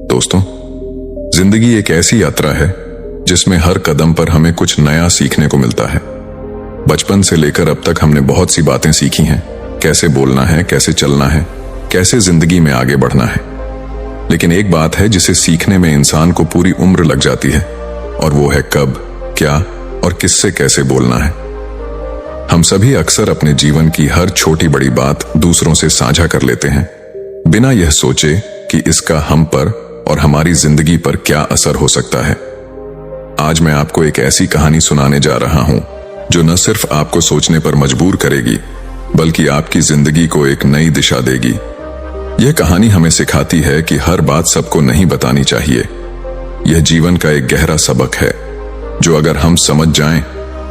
दोस्तों, जिंदगी एक ऐसी यात्रा है जिसमें हर कदम पर हमें कुछ नया सीखने को मिलता है। बचपन से लेकर अब तक हमने बहुत सी बातें सीखी हैं, कैसे बोलना है, कैसे चलना है, कैसे जिंदगी में आगे बढ़ना है। लेकिन एक बात है जिसे सीखने में इंसान को पूरी उम्र लग जाती है, और वो है कब, क्या और किससे कैसे बोलना है। हम सभी अक्सर अपने जीवन की हर छोटी बड़ी बात दूसरों से साझा कर लेते हैं, बिना यह सोचे कि इसका हम पर और हमारी जिंदगी पर क्या असर हो सकता है। आज मैं आपको एक ऐसी कहानी सुनाने जा रहा हूं जो न सिर्फ आपको सोचने पर मजबूर करेगी, बल्कि आपकी जिंदगी को एक नई दिशा देगी। यह कहानी हमें सिखाती है कि हर बात सबको नहीं बतानी चाहिए। यह जीवन का एक गहरा सबक है जो अगर हम समझ जाएं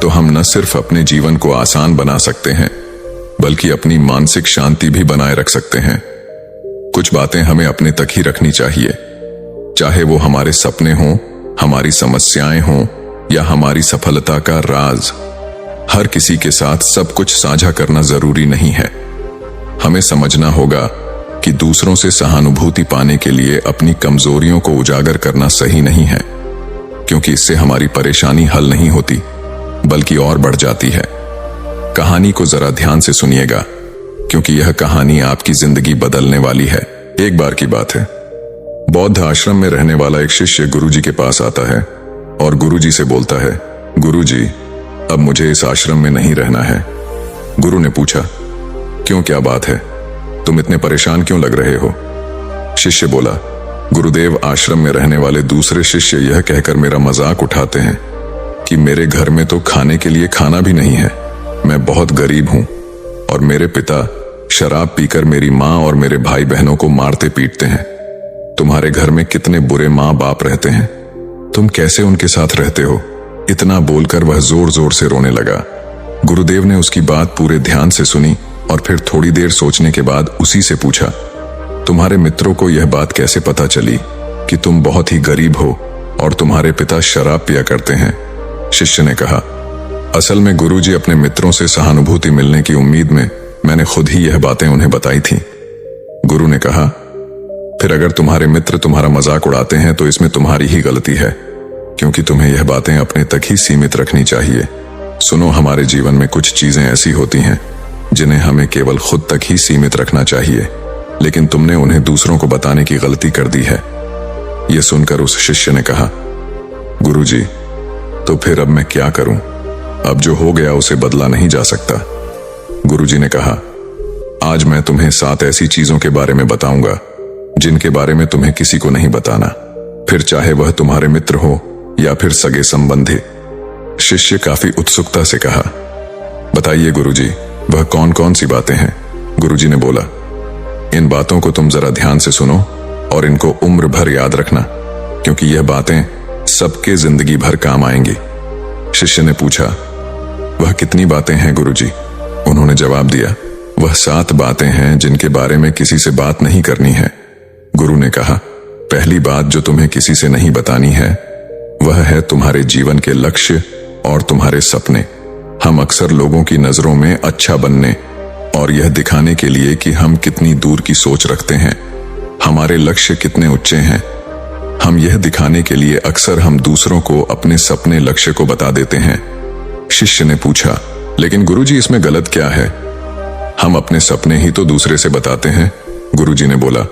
तो हम न सिर्फ अपने जीवन को आसान बना सकते हैं, बल्कि अपनी मानसिक शांति भी बनाए रख सकते हैं। कुछ बातें हमें अपने तक ही रखनी चाहिए, चाहे वो हमारे सपने हों, हमारी समस्याएं हों या हमारी सफलता का राज। हर किसी के साथ सब कुछ साझा करना जरूरी नहीं है। हमें समझना होगा कि दूसरों से सहानुभूति पाने के लिए अपनी कमजोरियों को उजागर करना सही नहीं है, क्योंकि इससे हमारी परेशानी हल नहीं होती बल्कि और बढ़ जाती है। कहानी को जरा ध्यान से सुनिएगा, क्योंकि यह कहानी आपकी जिंदगी बदलने वाली है। एक बार की बात है, बौद्ध आश्रम में रहने वाला एक शिष्य गुरुजी के पास आता है और गुरुजी से बोलता है, गुरुजी, अब मुझे इस आश्रम में नहीं रहना है। गुरु ने पूछा, क्यों, क्या बात है, तुम इतने परेशान क्यों लग रहे हो? शिष्य बोला, गुरुदेव, आश्रम में रहने वाले दूसरे शिष्य यह कहकर मेरा मजाक उठाते हैं कि मेरे घर में तो खाने के लिए खाना भी नहीं है। मैं बहुत गरीब हूं और मेरे पिता शराब पीकर मेरी माँ और मेरे भाई बहनों को मारते पीटते हैं। तुम्हारे घर में कितने बुरे माँ बाप रहते हैं, तुम कैसे उनके साथ रहते हो? इतना बोलकर वह जोर जोर से रोने लगा। गुरुदेव ने उसकी बात पूरे ध्यान से सुनी और फिर थोड़ी देर सोचने के बाद उसी से पूछा, तुम्हारे मित्रों को यह बात कैसे पता चली कि तुम बहुत ही गरीब हो और तुम्हारे पिता शराब पिया करते हैं? शिष्य ने कहा, असल में गुरुजी, अपने मित्रों से सहानुभूति मिलने की उम्मीद में मैंने खुद ही यह बातें उन्हें बताई थी। गुरु ने कहा, फिर अगर तुम्हारे मित्र तुम्हारा मजाक उड़ाते हैं तो इसमें तुम्हारी ही गलती है, क्योंकि तुम्हें यह बातें अपने तक ही सीमित रखनी चाहिए। सुनो, हमारे जीवन में कुछ चीजें ऐसी होती हैं जिन्हें हमें केवल खुद तक ही सीमित रखना चाहिए, लेकिन तुमने उन्हें दूसरों को बताने की गलती कर दी है। यह सुनकर उस शिष्य ने कहा, गुरुजी, तो फिर अब मैं क्या करूं? अब जो हो गया उसे बदला नहीं जा सकता। गुरुजी ने कहा, आज मैं तुम्हें 7 ऐसी चीजों के बारे में बताऊंगा जिनके बारे में तुम्हें किसी को नहीं बताना, फिर चाहे वह तुम्हारे मित्र हो या फिर सगे संबंधी। शिष्य काफी उत्सुकता से कहा, बताइए गुरुजी, वह कौन कौन सी बातें हैं? गुरुजी ने बोला, इन बातों को तुम जरा ध्यान से सुनो और इनको उम्र भर याद रखना, क्योंकि यह बातें सबके जिंदगी भर काम आएंगी। शिष्य ने पूछा, वह कितनी बातें हैं गुरुजी? उन्होंने जवाब दिया, वह 7 बातें हैं जिनके बारे में किसी से बात नहीं करनी है। गुरु ने कहा, पहली बात जो तुम्हें किसी से नहीं बतानी है वह है तुम्हारे जीवन के लक्ष्य और तुम्हारे सपने। हम अक्सर लोगों की नजरों में अच्छा बनने और यह दिखाने के लिए कि हम कितनी दूर की सोच रखते हैं, हमारे लक्ष्य कितने ऊंचे हैं, हम यह दिखाने के लिए अक्सर हम दूसरों को अपने सपने लक्ष्य को बता देते हैं। शिष्य ने पूछा, लेकिन गुरुजी, इसमें गलत क्या है? हम अपने सपने ही तो दूसरे से बताते हैं। गुरुजी ने बोला,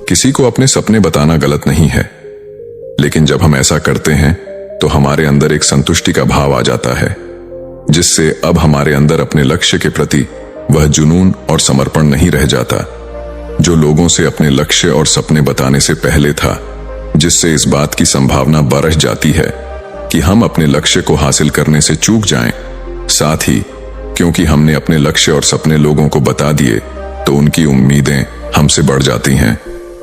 किसी को अपने सपने बताना गलत नहीं है, लेकिन जब हम ऐसा करते हैं तो हमारे अंदर एक संतुष्टि का भाव आ जाता है, जिससे अब हमारे अंदर अपने लक्ष्य के प्रति वह जुनून और समर्पण नहीं रह जाता जो लोगों से अपने लक्ष्य और सपने बताने से पहले था, जिससे इस बात की संभावना बढ़ जाती है कि हम अपने लक्ष्य को हासिल करने से चूक जाएं। साथ ही क्योंकि हमने अपने लक्ष्य और सपने लोगों को बता दिए तो उनकी उम्मीदें हमसे बढ़ जाती हैं,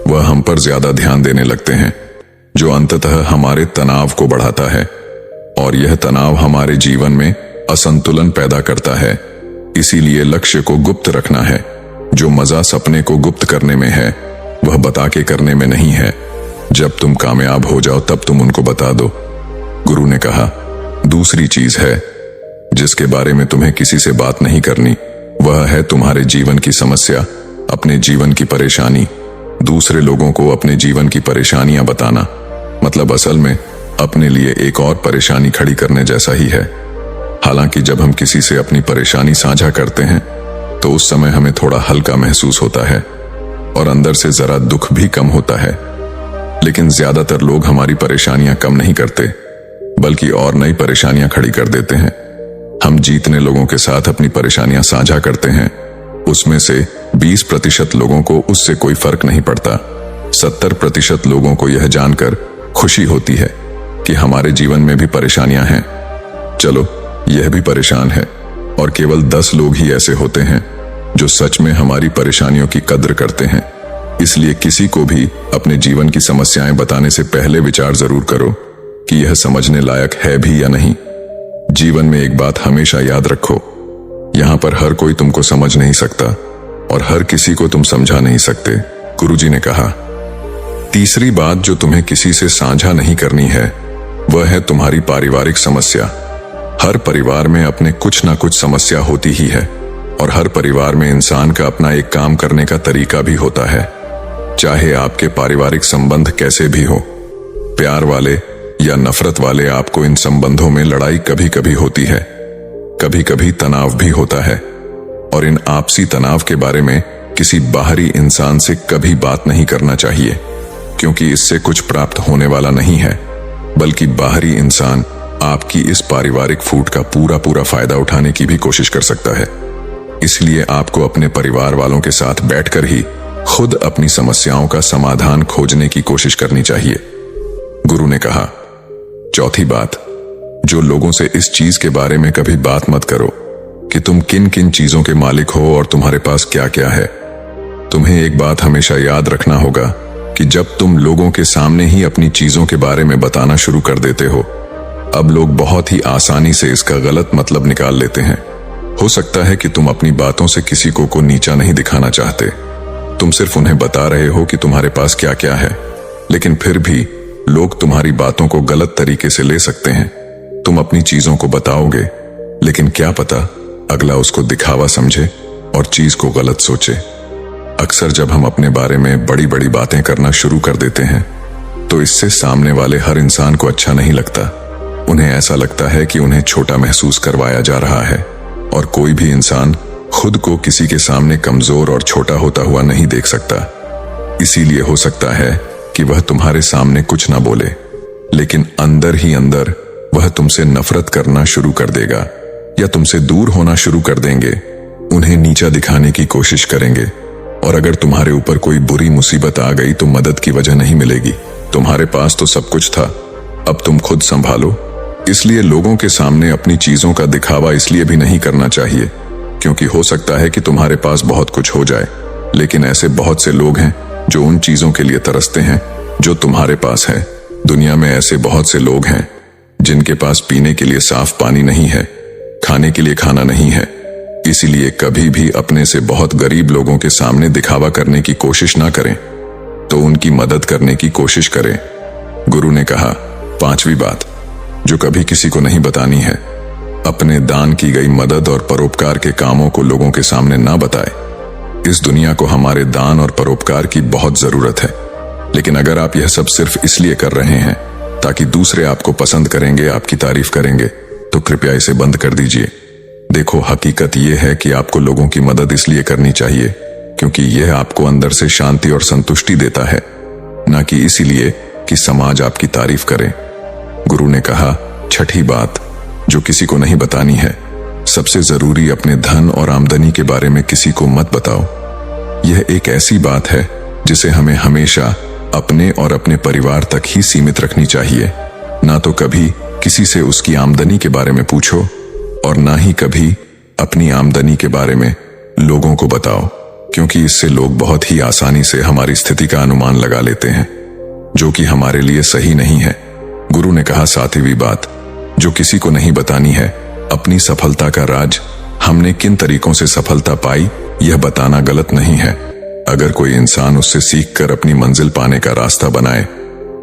वह हम पर ज्यादा ध्यान देने लगते हैं, जो अंततः हमारे तनाव को बढ़ाता है, और यह तनाव हमारे जीवन में असंतुलन पैदा करता है। इसीलिए लक्ष्य को गुप्त रखना है। जो मजा सपने को गुप्त करने में है वह बता के करने में नहीं है। जब तुम कामयाब हो जाओ तब तुम उनको बता दो। गुरु ने कहा, दूसरी चीज है जिसके बारे में तुम्हें किसी से बात नहीं करनी, वह है तुम्हारे जीवन की समस्या, अपने जीवन की परेशानी। दूसरे लोगों को अपने जीवन की परेशानियां बताना मतलब असल में अपने लिए एक और परेशानी खड़ी करने जैसा ही है। हालांकि जब हम किसी से अपनी परेशानी साझा करते हैं तो उस समय हमें थोड़ा हल्का महसूस होता है और अंदर से जरा दुख भी कम होता है, लेकिन ज्यादातर लोग हमारी परेशानियां कम नहीं करते बल्कि और नई परेशानियां खड़ी कर देते हैं। हम जितने लोगों के साथ अपनी परेशानियां साझा करते हैं उसमें से 20% लोगों को उससे कोई फर्क नहीं पड़ता। 70% लोगों को यह जानकर खुशी होती है कि हमारे जीवन में भी परेशानियां हैं, चलो यह भी परेशान है, और केवल 10 लोग ही ऐसे होते हैं जो सच में हमारी परेशानियों की कद्र करते हैं। इसलिए किसी को भी अपने जीवन की समस्याएं बताने से पहले विचार जरूर करो कि यह समझने लायक है भी या नहीं। जीवन में एक बात हमेशा याद रखो, यहां पर हर कोई तुमको समझ नहीं सकता और हर किसी को तुम समझा नहीं सकते। गुरुजी ने कहा, तीसरी बात जो तुम्हें किसी से साझा नहीं करनी है वह है तुम्हारी पारिवारिक समस्या। हर परिवार में अपने कुछ ना कुछ समस्या होती ही है और हर परिवार में इंसान का अपना एक काम करने का तरीका भी होता है। चाहे आपके पारिवारिक संबंध कैसे भी हो, प्यार वाले या नफरत वाले, आपको इन संबंधों में लड़ाई कभी कभी होती है, कभी कभी तनाव भी होता है। और इन आपसी तनाव के बारे में किसी बाहरी इंसान से कभी बात नहीं करना चाहिए, क्योंकि इससे कुछ प्राप्त होने वाला नहीं है, बल्कि बाहरी इंसान आपकी इस पारिवारिक फूट का पूरा फायदा उठाने की भी कोशिश कर सकता है। इसलिए आपको अपने परिवार वालों के साथ बैठकर ही खुद अपनी समस्याओं का समाधान खोजने की कोशिश करनी चाहिए। गुरु ने कहा, चौथी बात, जो लोगों से इस चीज के बारे में कभी बात मत करो कि तुम किन किन चीजों के मालिक हो और तुम्हारे पास क्या क्या है। तुम्हें एक बात हमेशा याद रखना होगा कि जब तुम लोगों के सामने ही अपनी चीजों के बारे में बताना शुरू कर देते हो, अब लोग बहुत ही आसानी से इसका गलत मतलब निकाल लेते हैं। हो सकता है कि तुम अपनी बातों से किसी को नीचा नहीं दिखाना चाहते, तुम सिर्फ उन्हें बता रहे हो कि तुम्हारे पास क्या क्या है, लेकिन फिर भी लोग तुम्हारी बातों को गलत तरीके से ले सकते हैं। तुम अपनी चीजों को बताओगे, लेकिन क्या पता अगला उसको दिखावा समझे और चीज को गलत सोचे। अक्सर जब हम अपने बारे में बड़ी बड़ी बातें करना शुरू कर देते हैं तो इससे सामने वाले हर इंसान को अच्छा नहीं लगता। उन्हें ऐसा लगता है कि उन्हें छोटा महसूस करवाया जा रहा है, और कोई भी इंसान खुद को किसी के सामने कमजोर और छोटा होता हुआ नहीं देख सकता। इसीलिए हो सकता है कि वह तुम्हारे सामने कुछ ना बोले, लेकिन अंदर ही अंदर वह तुमसे नफरत करना शुरू कर देगा या तुमसे दूर होना शुरू कर देंगे, उन्हें नीचा दिखाने की कोशिश करेंगे। और अगर तुम्हारे ऊपर कोई बुरी मुसीबत आ गई तो मदद की वजह नहीं मिलेगी। तुम्हारे पास तो सब कुछ था, अब तुम खुद संभालो। इसलिए लोगों के सामने अपनी चीजों का दिखावा इसलिए भी नहीं करना चाहिए क्योंकि हो सकता है कि तुम्हारे पास बहुत कुछ हो जाए, लेकिन ऐसे बहुत से लोग हैं जो उन चीजों के लिए तरसते हैं जो तुम्हारे पास है। दुनिया में ऐसे बहुत से लोग हैं जिनके पास पीने के लिए साफ पानी नहीं है, खाने के लिए खाना नहीं है। इसीलिए कभी भी अपने से बहुत गरीब लोगों के सामने दिखावा करने की कोशिश ना करें, तो उनकी मदद करने की कोशिश करें। गुरु ने कहा, पांचवी बात जो कभी किसी को नहीं बतानी है, अपने दान की गई मदद और परोपकार के कामों को लोगों के सामने ना बताए। इस दुनिया को हमारे दान और परोपकार की बहुत जरूरत है, लेकिन अगर आप यह सब सिर्फ इसलिए कर रहे हैं ताकि दूसरे आपको पसंद करेंगे, आपकी तारीफ करेंगे, तो कृपया इसे बंद कर दीजिए। देखो, हकीकत यह है कि आपको लोगों की मदद इसलिए करनी चाहिए क्योंकि यह आपको अंदर से शांति और संतुष्टि देता है, ना कि इसीलिए कि समाज आपकी तारीफ करे। गुरु ने कहा, छठी बात जो किसी को नहीं बतानी है, सबसे जरूरी अपने धन और आमदनी के बारे में किसी को मत बताओ। यह एक ऐसी बात है जिसे हमें हमेशा अपने और अपने परिवार तक ही सीमित रखनी चाहिए। ना तो कभी किसी से उसकी आमदनी के बारे में पूछो और ना ही कभी अपनी आमदनी के बारे में लोगों को बताओ, क्योंकि इससे लोग बहुत ही आसानी से हमारी स्थिति का अनुमान लगा लेते हैं, जो कि हमारे लिए सही नहीं है। गुरु ने कहा, सातवीं बात जो किसी को नहीं बतानी है, अपनी सफलता का राज, हमने किन तरीकों से सफलता पाई यह बताना गलत नहीं है। अगर कोई इंसान उससे सीखकर अपनी मंजिल पाने का रास्ता बनाए,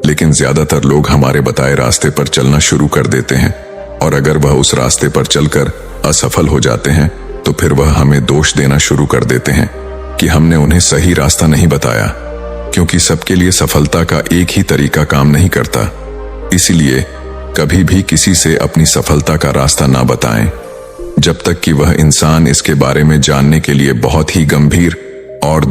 लेकिन ज्यादातर लोग हमारे बताए रास्ते पर चलना शुरू कर देते हैं और अगर वह उस रास्ते पर चलकर असफल हो जाते हैं तो फिर वह हमें दोष देना शुरू कर देते हैं कि हमने उन्हें सही रास्ता नहीं बताया। क्योंकि सबके लिए सफलता का एक ही तरीका काम नहीं करता। इसलिए कभी भी किसी से अपनी सफलता का रास्ता ना बताएं, जब तक कि वह इंसान इसके बारे में जानने के लिए बहुत ही गंभीर और